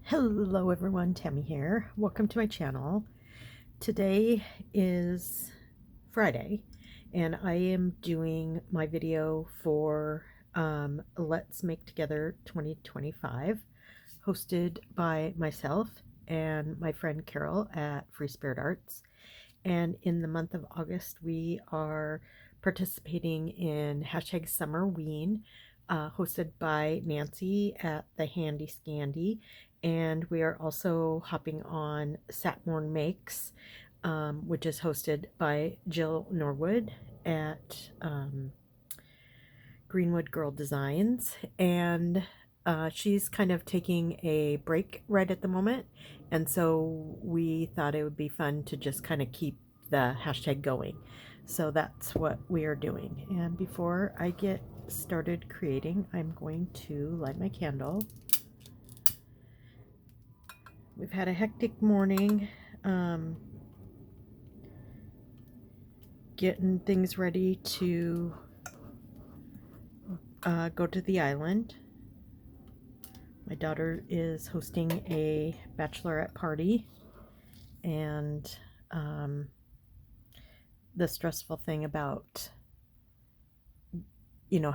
Hello everyone, Tammy here. Welcome to my channel. Today is Friday and I am doing my video for Let's Make Together 2025, hosted by myself and my friend Carol at Free Spirit Arts. And in the month of August, we are participating in hashtag Summerween, hosted by Nancy at the Handy Scandy. And we are also hopping on Satmorn Makes, which is hosted by Jill Norwood at Greenwood Girl Designs. And she's kind of taking a break right at the moment. And so we thought it would be fun to just kind of keep the hashtag going. So that's what we are doing. And before I get started creating, I'm going to light my candle. We've had a hectic morning, getting things ready to go to the island. My daughter is hosting a bachelorette party, and the stressful thing about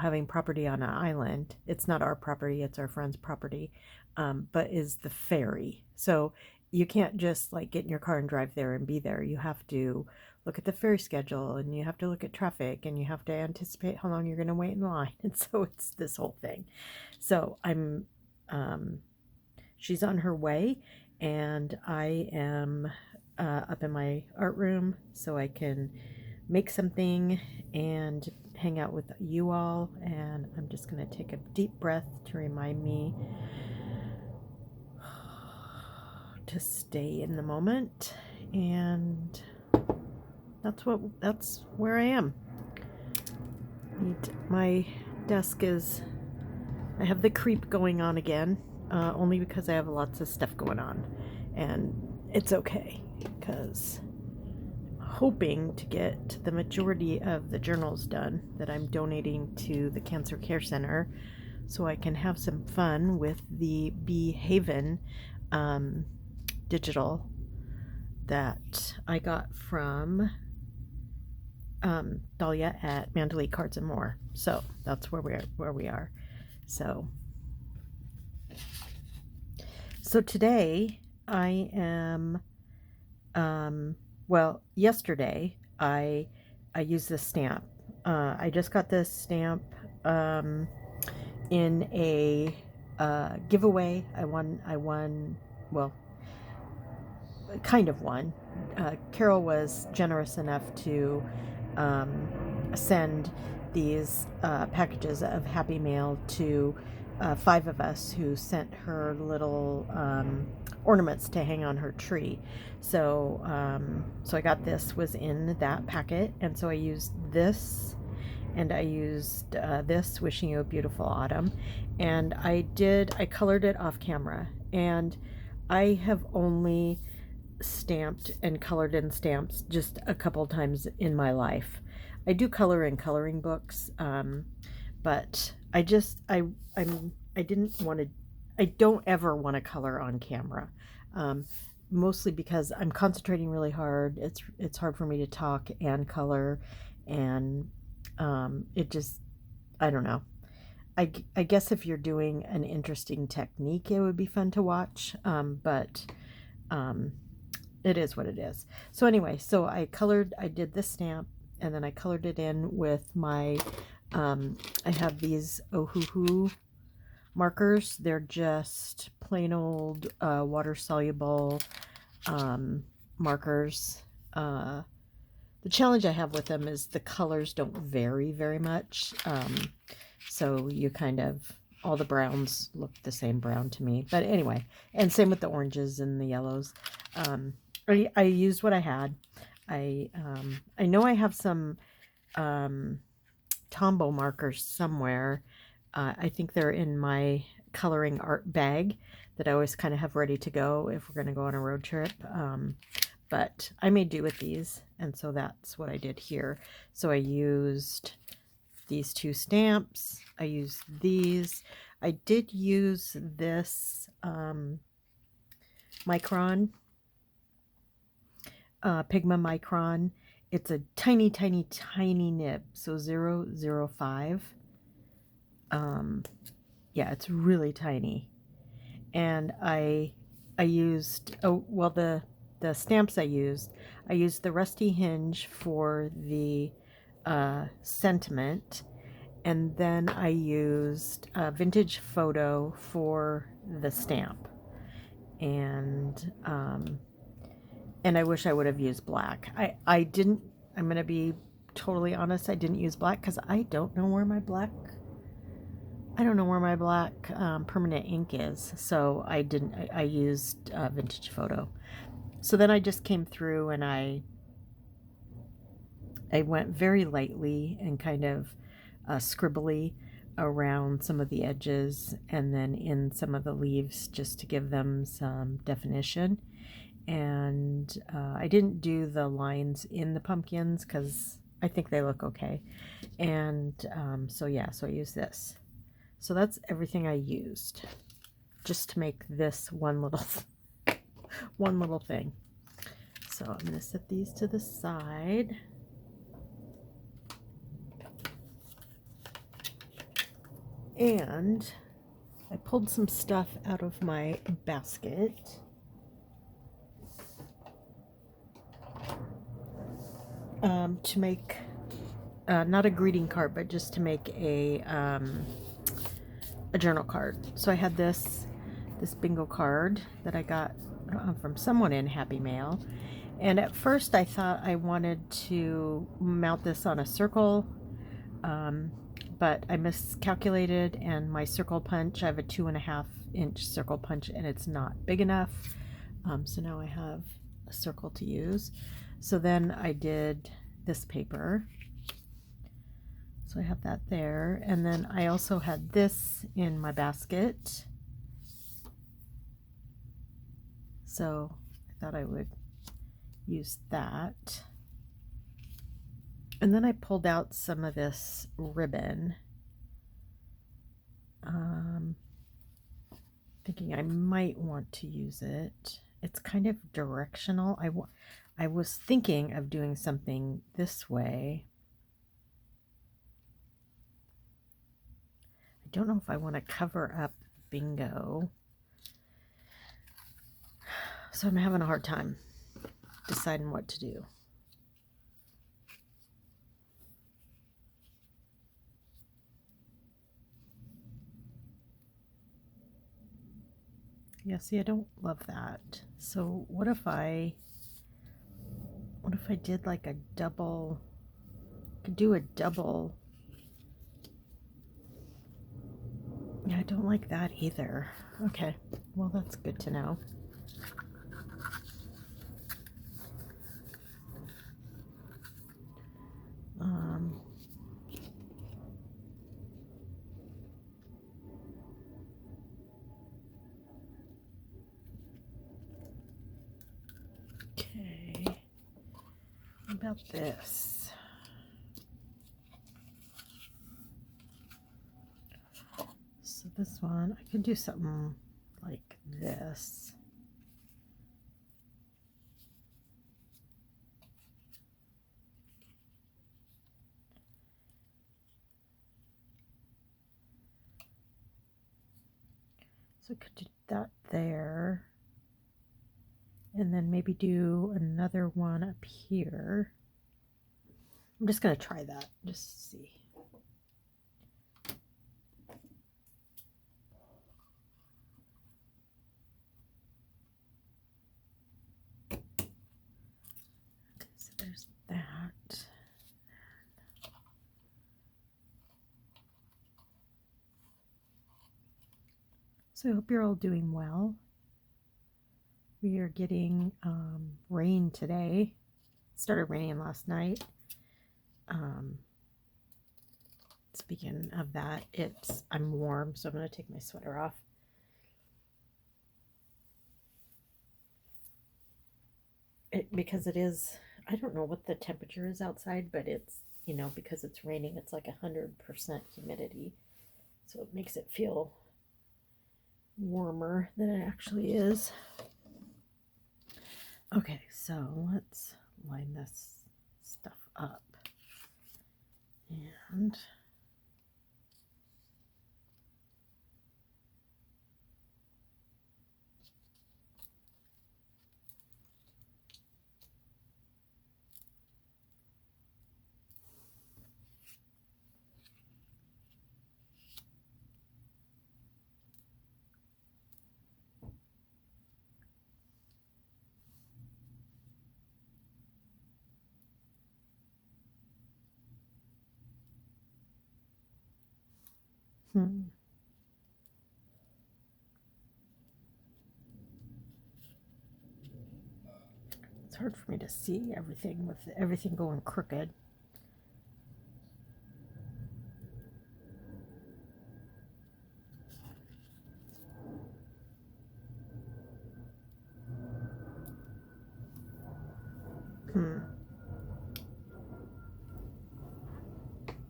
having property on an island, it's not our property, it's our friend's property, but is the ferry. So you can't just like get in your car and drive there and be there. You have to look at the ferry schedule, and you have to look at traffic, and you have to anticipate how long you're going to wait in line. And so it's this whole thing. So she's on her way, and I am up in my art room so I can make something and hang out with you all. And I'm just going to take a deep breath to remind me to stay in the moment. And that's where I am. My desk is, I have the creep going on again, only because I have lots of stuff going on, and it's okay because I'm hoping to get the majority of the journals done that I'm donating to the Cancer Care Center, so I can have some fun with the Bee Haven digital that I got from Dahlia at Mandalay Cards and More. So that's where we are. So today I am, well, yesterday I used this stamp. I just got this stamp in a giveaway. I won, well, kind of won. Carol was generous enough to send these packages of Happy Mail to 5 of us who sent her little ornaments to hang on her tree. So I got this, was in that packet, and so I used this, and I used this, Wishing You a Beautiful Autumn, and I colored it off camera, and I have only stamped and colored in stamps just a couple times in my life. I do color in coloring books, but I don't ever want to color on camera, mostly because I'm concentrating really hard. It's hard for me to talk and color, and it just, I don't know. I guess if you're doing an interesting technique, it would be fun to watch, but it is what it is. So anyway, so I did this stamp, and then I colored it in with my, I have these Ohuhu markers. They're just plain old water-soluble markers. The challenge I have with them is the colors don't vary very much. So you kind of, all the browns look the same brown to me. But anyway, and same with the oranges and the yellows. I used what I had. I know I have some Tombow markers somewhere. I think they're in my coloring art bag that I always kind of have ready to go if we're going to go on a road trip. But I may do with these, and so that's what I did here. So I used these 2 stamps. I used these. I did use this micron, Pigma micron. It's a tiny, tiny, tiny nib, so 0.005. Yeah, it's really tiny. And I used, oh, well, the stamps I used the Rusty Hinge for the sentiment, and then I used Vintage Photo for the stamp. And I wish I would have used black. I didn't. I'm gonna be totally honest. I didn't use black because I don't know where my black. I don't know where my black permanent ink is, so I didn't. I used Vintage Photo. So then I just came through and I went very lightly and kind of scribbly around some of the edges and then in some of the leaves just to give them some definition. And I didn't do the lines in the pumpkins because I think they look okay. And so yeah, so I used this. So that's everything I used just to make this one little thing. So I'm going to set these to the side. And I pulled some stuff out of my basket. To make, not a greeting card, but just to make a journal card. So I had this bingo card that I got from someone in Happy Mail. And at first I thought I wanted to mount this on a circle, but I miscalculated, and my circle punch, I have a 2.5-inch circle punch, and it's not big enough. So now I have a circle to use. So then I did this paper. So I have that there. And then I also had this in my basket. So I thought I would use that. And then I pulled out some of this ribbon, thinking I might want to use it. It's kind of directional. I was thinking of doing something this way. I don't know if I want to cover up bingo. So I'm having a hard time deciding what to do. Yeah, see, I don't love that. So what if I did like a double, could do a double. Yeah, I don't like that either. Okay, well, that's good to know. Okay, what about this? So this one, I could do something like this. So I could do that there. And then maybe do another one up here. I'm just going to try that, just to see. Okay, so there's that. So I hope you're all doing well. We are getting rain today. It started raining last night. Speaking of that, I'm warm, so I'm going to take my sweater off. Because it is, I don't know what the temperature is outside, but it's, because it's raining, it's like 100% humidity. So it makes it feel warmer than it actually is. Okay, so let's line this stuff up. And it's hard for me to see everything with everything going crooked.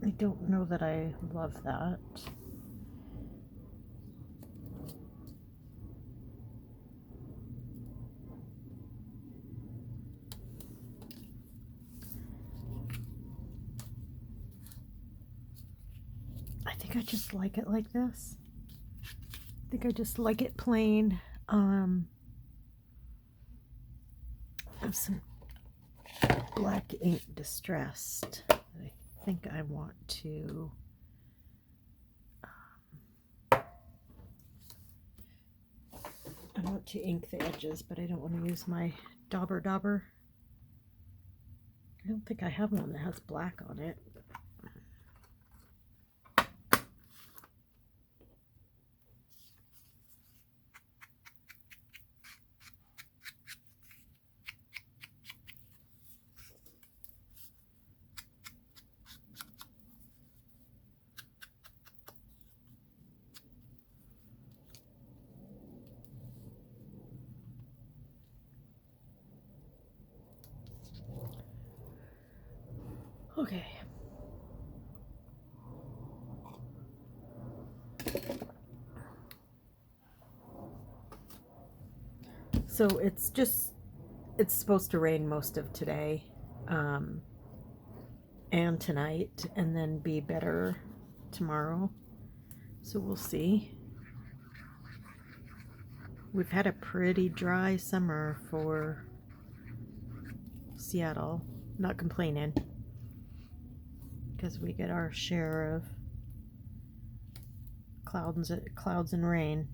I don't know that I love that. I think I just like it like this. I think I just like it plain. I have some black ink distressed. I think I want to ink the edges, but I don't want to use my Dauber Dauber. I don't think I have one that has black on it. Okay. So it's supposed to rain most of today and tonight, and then be better tomorrow. So we'll see. We've had a pretty dry summer for Seattle. Not complaining, because we get our share of clouds and rain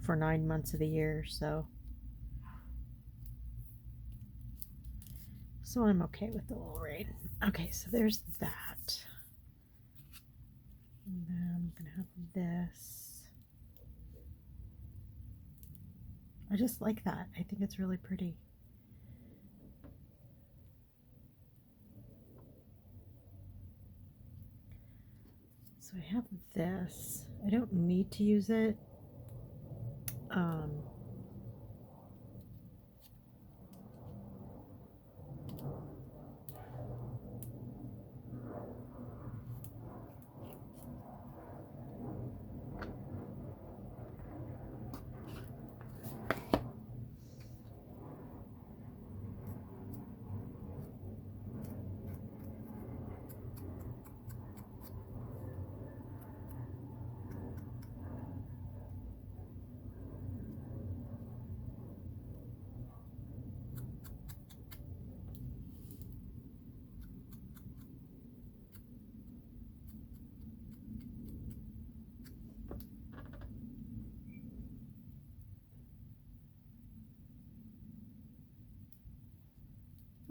for 9 months of the year, so I'm okay with the little rain. Okay, so there's that. And then I'm gonna have this. I just like that. I think it's really pretty. So I have this. I don't need to use it.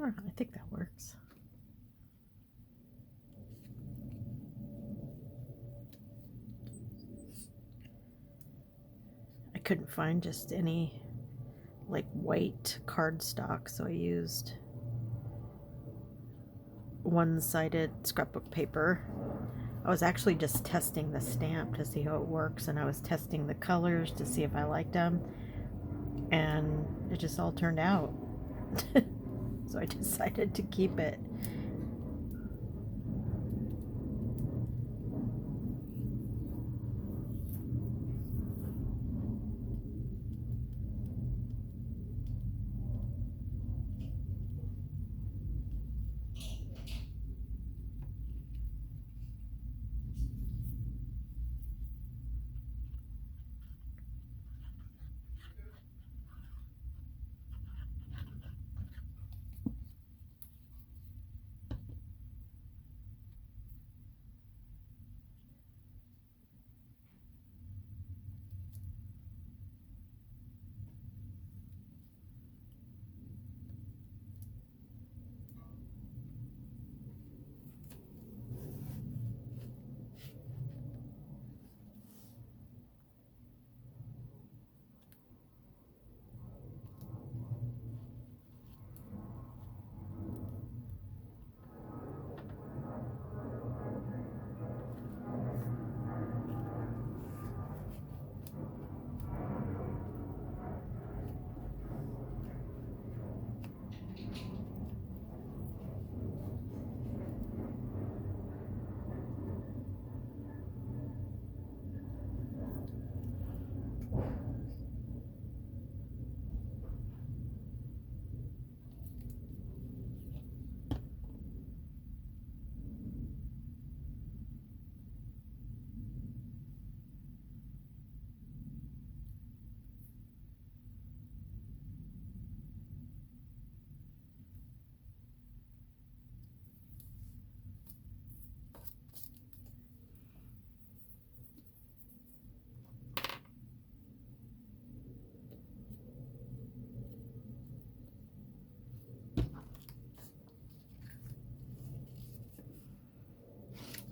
I think that works. I couldn't find just any like white cardstock, so I used one-sided scrapbook paper. I was actually just testing the stamp to see how it works, and I was testing the colors to see if I liked them, and it just all turned out. So I decided to keep it.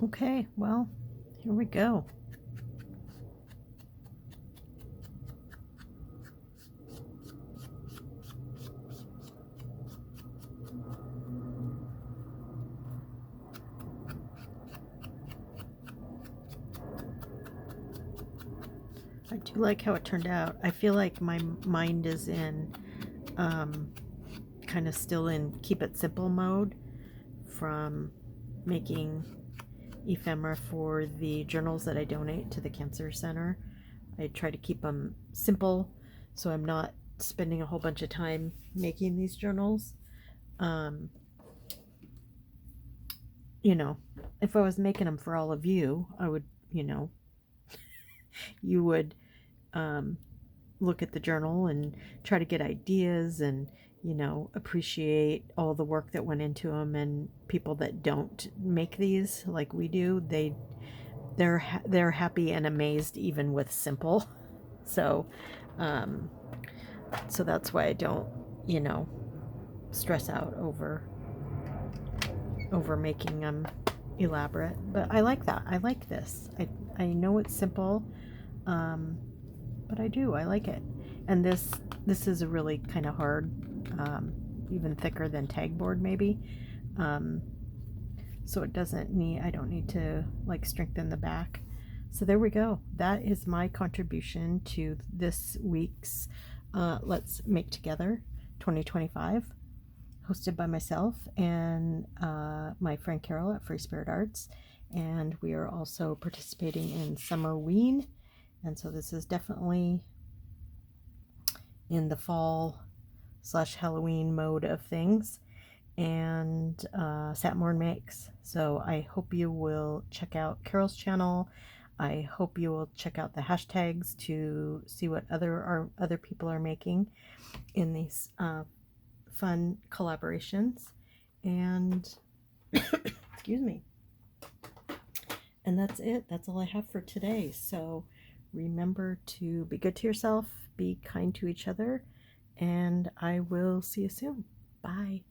Okay, well, here we go. I do like how it turned out. I feel like my mind is in kind of still in keep it simple mode from making ephemera for the journals that I donate to the Cancer Center. I try to keep them simple so I'm not spending a whole bunch of time making these journals. You know, if I was making them for all of you, I would, you would look at the journal and try to get ideas and appreciate all the work that went into them. And people that don't make these like we do, they're happy and amazed even with simple. So so that's why I don't stress out over making them elaborate. But I like that. I like this. I know it's simple, but I like it. And this is a really kind of hard, even thicker than tagboard maybe. So it doesn't need, I don't need to like strengthen the back. So there we go. That is my contribution to this week's Let's Make Together 2025, hosted by myself and my friend Carol at Free Spirit Arts. And we are also participating in Summerween. And so this is definitely in the fall/Halloween mode of things. And Satmorn Makes. So I hope you will check out Carol's channel. I hope you will check out the hashtags to see what other people are making in these fun collaborations. And excuse me. And that's it. That's all I have for today. So remember to be good to yourself, be kind to each other, and I will see you soon. Bye.